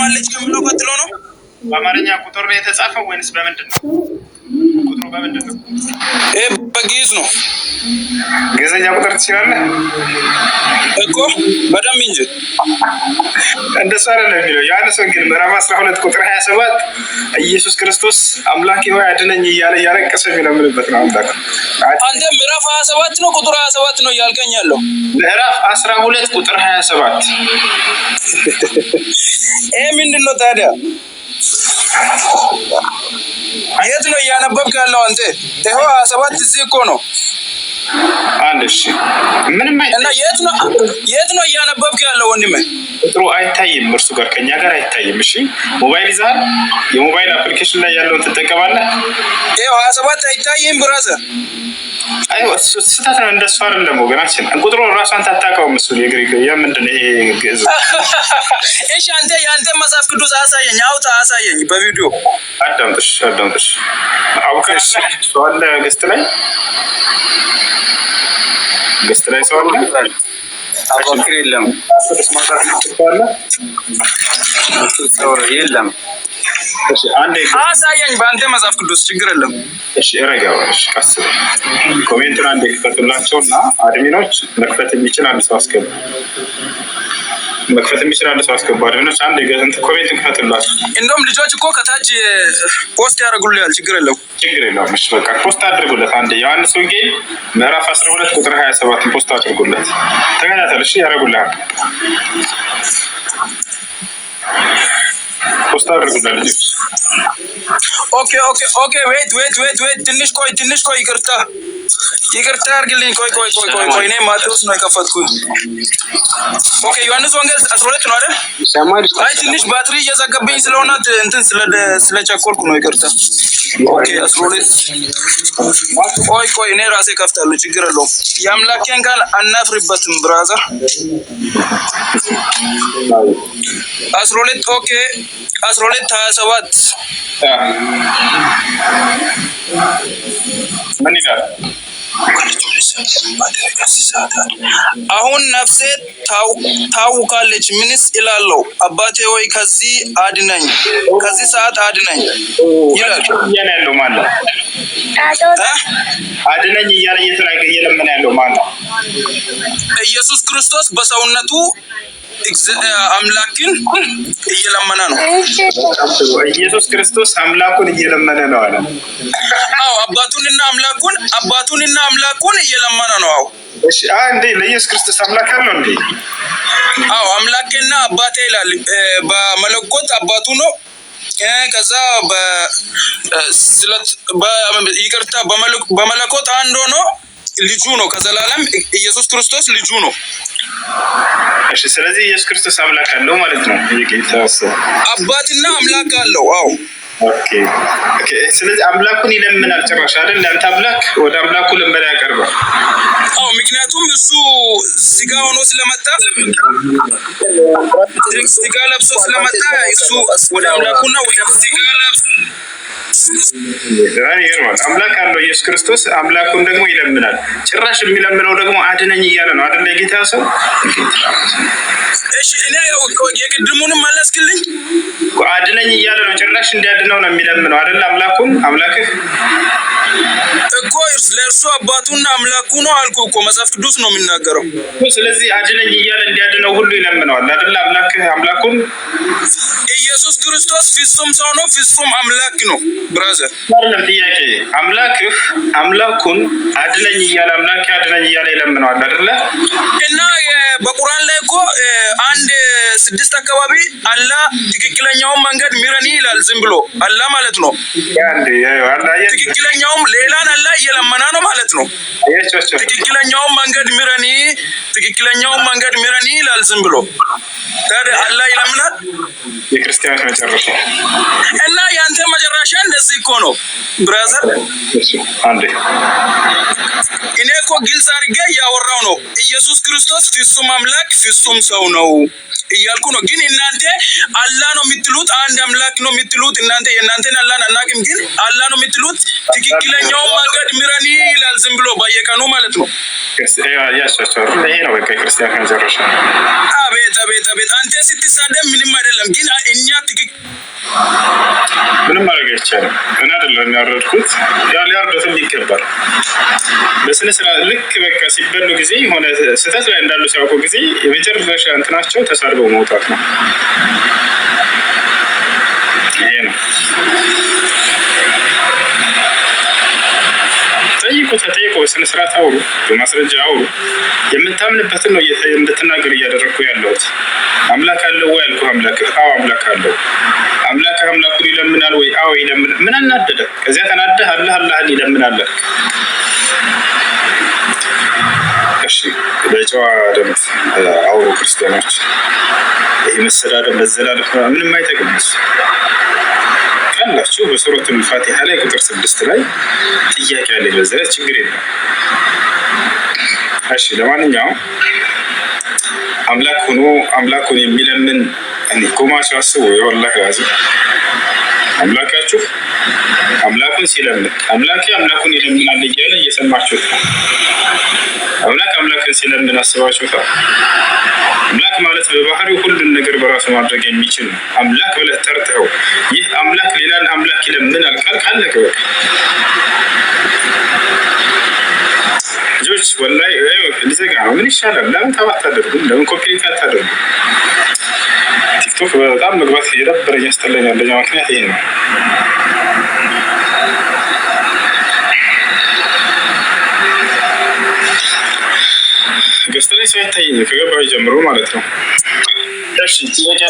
ትኖራለች ከሚለው ቀጥሎ ነው። በአማርኛ ቁጥር ነው የተጻፈው ወይንስ በምንድን ነው? ቁጥሩ በምንድን ነው? በግዕዝ ነው። ግዕዝኛ ቁጥር ትችላለህ እኮ በደንብ እንጂ። እንደሱ አይደለም የሚለው ዮሐንስ ወንጌል ምዕራፍ 12 ቁጥር 27 ኢየሱስ ክርስቶስ አምላኬ ሆይ አድነኝ እያለ እያለቀሰ የሚለምንበት ነው። አንተ ምዕራፍ 27 ነው ቁጥር 27 ነው እያልከኝ ያለው? ምዕራፍ 12 ቁጥር 27 ምንድን ነው ታዲያ? የት ነው እያነበብክ ያለው አንተ? ይኸው 27 እዚህ እኮ ነው። አንድ እሺ፣ ምንም እና የት ነው እያነበብክ ያለው ወንድሜ? ቁጥሩ አይታይም፣ እርሱ ጋር ከኛ ጋር አይታይም። እሺ፣ ሞባይል ይዛል። የሞባይል አፕሊኬሽን ላይ ያለውን ትጠቀማለህ። ይኸው 27 አይታይም ብራዘር። አይው ስህተት ነው። እንደሱ አይደለም ወገናችን። ቁጥሩ ራሷን ታጣቀው መስሉ የግሪክ የምንድን ነው ይሄ ግዕዝ? እሺ አንተ ያንተ መጽሐፍ ቅዱስ አሳየኝ፣ አውጣ አሳየኝ በቪዲዮ። አዳምጥሽ አውቀሽ ሰዋለ ገስት ላይ ሰዋለ አቆንክር የለም የለም። እሺ አንዴ አሳየኝ በአንተ መጽሐፍ ቅዱስ ችግር የለም። እሺ ረጋውሽ ቀስ ኮሜንቱን አንዴ ክፈቱላቸውና አድሚኖች መክፈት የሚችል አንድ ሰው አስገቡ። አድሚኖች አንዴ ገንት ኮሜንት ክፈቱላቸው። እንደውም ልጆች እኮ ከታች ፖስት ያደርጉልኛል። ችግር የለውም። እሺ በቃ ፖስት አድርጉለት። አንዴ ዮሐንስ ወንጌል ምዕራፍ 12 ቁጥር 27 ፖስት አድርጉለት። ተከታተል። እሺ ያደርጉልሃል። ፖስት አድርጉለት ልጆች። ኦኬ ዌት ትንሽ ቆይ ይቅርታ አድርግልኝ። ቆይ እኔ ማቴዎስ ነው የከፈትኩት። ኦኬ ዮሐንስ ወንጌል 12 ነው አይደል? አይ ትንሽ ባትሪ እየዘጋብኝ ስለሆነ እንትን ስለቸኮልኩ ነው። ይቅርታ። ኦኬ 12 ቆይ እኔ ራሴ ከፍታለሁ። ችግር የለውም። የአምላኬን ቃል አናፍርበትም ብራዘር። 12 ኦኬ 12:27 ምን ይላል? አሁን ነፍሴ ታውካለች፣ ምንስ እላለሁ? አባቴ ሆይ ከዚህ ሰዓት አድነኝ ይላል። ያለው ማለት አድነኝ እያለ እየለመነ ያለው ማለት ኢየሱስ ክርስቶስ በሰውነቱ አምላክን እየለመነ ነው። ኢየሱስ ክርስቶስ አምላኩን እየለመነ ነው አለ። አዎ አባቱንና አምላኩን እየለመነ ነው። አዎ እሺ አንዴ ለኢየሱስ ክርስቶስ አምላክ አለው እንዴ? አዎ አምላኬና አባቴ ይላል። በመለኮት አባቱ ነው። ከዛ በመለኮት አንድ ሆኖ ልጁ ነው። ከዘላለም ኢየሱስ ክርስቶስ ልጁ ነው። እሺ ስለዚህ ኢየሱስ ክርስቶስ አምላክ አለው ማለት ነው። የጌታስ አባትና አምላክ አለው። አዎ ኦኬ ስለዚህ አምላኩን ይለምናል ጭራሽ አይደል? አንተ አምላክ ወደ አምላኩ ልመና ያቀርባል። አዎ ምክንያቱም እሱ ስጋ ሆኖ ስለመጣ ስጋ ለብሶ ስለመጣ እሱ ወደ አምላኩና ወደ ስጋ ለብሶ አምላክ አለው ኢየሱስ ክርስቶስ። አምላኩን ደግሞ ይለምናል። ጭራሽ የሚለምነው ደግሞ አድነኝ እያለ ነው አይደል? የጌታ ሰው። እሺ እኔ የቅድሙንም መለስክልኝ። አድነኝ እያለ ነው። ጭራሽ እንዲያድነው ነው የሚለምነው አይደል? አምላክህ እኮ ለእርሱ አባቱና አምላኩ ነው አልኩ እኮ። መጽሐፍ ቅዱስ ነው የሚናገረው። ስለዚህ አድነኝ እያለ እንዲያድነው ሁሉ ይለምነዋል አይደል? አምላኩን ኢየሱስ ክርስቶስ ፍጹም ሰው ነው፣ ፍጹም አምላክ ነው ብራዘር። አይደለም ጥያቄ። አምላኩን አድነኝ እያለ አድነኝ እያለ ይለምነዋል አይደል? እና በቁርአን ላይ እኮ 1:6 አካባቢ አላህ ትክክለኛውን መንገድ ምረኒ ይላል። ዝም ብሎ አላህ ማለት ነው። ትክክለኛውም ሌላን አላህ እየለመና ነው ማለት ነው። ትክክለኛውን መንገድ ምረኒ ይላል። ዝም ብሎ ታዲያ አላህ ይለምናል። የክርስቲያኖች መጨረሻ እና ያንተ መጨረሻ እንደዚህ እኮ ነው ብራዘር። እኔ እኮ ግልጽ አድርጌ እያወራው ነው። ኢየሱስ ክርስቶስ ፍጹም አምላክ ፍጹም ሰው ነው። እያልኩ ነው። ግን እናንተ አላህ ነው የምትሉት፣ አንድ አምላክ ነው የምትሉት። እናንተ የእናንተን አላህን አናውቅም፣ ግን አላህ ነው የምትሉት። ትክክለኛውን መንገድ ምረኒ ይላል ዝም ብሎ በየቀኑ ማለት ነው። ይሄ ነው በቃ ክርስቲያን ከመጨረሻ። አቤት አቤት አቤት! አንተ ስትሳደብ ምንም አይደለም፣ ግን እኛ ምንም ማድረግ አይቻልም። እኔ አይደለም ያረድኩት፣ ያ ሊያርዱትም ይገባል። በስነ ስርዓት ልክ በቃ ሲበሉ ጊዜ የሆነ ስህተት ላይ እንዳሉ ሲያውቁ ጊዜ የመጨረሻ እንትናቸው ተሳድበው መውጣት ነው። ይሄ ነው። ተጠይቁ፣ በስነ ስርዓት አውሩ፣ በማስረጃ አውሩ። የምታምንበትን ነው እንድትናገር እያደረግኩ ያለሁት። አምላክ አለው ወይ ያልኩህ፣ አዎ አምላክ አለው። አምላክ አምላኩን ይለምናል ወይ? አዎ ይለምናል። ምን አናደደ? ከዚያ ተናደህ አላህን ይለምናል። እሺ በጨዋ ደምት አውሩ ክርስቲያኖች። ይህ መሰዳደብ መዘላለፍ ምንም አይጠቅም። ካላችሁ በሱረቱል ፋቲሃ ላይ ቁጥር 6 ላይ ጥያቄ አለ። በዛ ችግር የለም። እሺ ለማንኛውም አምላክ ሆኖ አምላኩን የሚለምን እኔ ቆማችሁ አስቡ። የወላሂ ያዙ አምላካችሁ አምላኩን ሲለምን አምላኩን ይለምናል እያለ እየሰማችሁት ነው። አምላክን ሲለምን አስባችሁታል? አምላክ ማለት በባህሪው ሁሉን ነገር በራሱ ማድረግ የሚችል ነው። አምላክ ብለህ ጠርተኸው ይህ አምላክ ሌላን አምላክ ይለምናል ካለቀ በቃ ልጆች ወላሂ ልዘጋ ነው። ምን ይሻላል? ለምን ተባት አታደርጉም? ለምን ኮፒ አታደርጉም? ቲክቶክ በጣም መግባት የደበረኝ ያስጠላኛል። አንደኛ ምክንያት ይሄ ነው። ገስት ላይ ሰው አይታየኝም ከገባሁ ጀምሮ ማለት ነው። እሺ ጥያቄ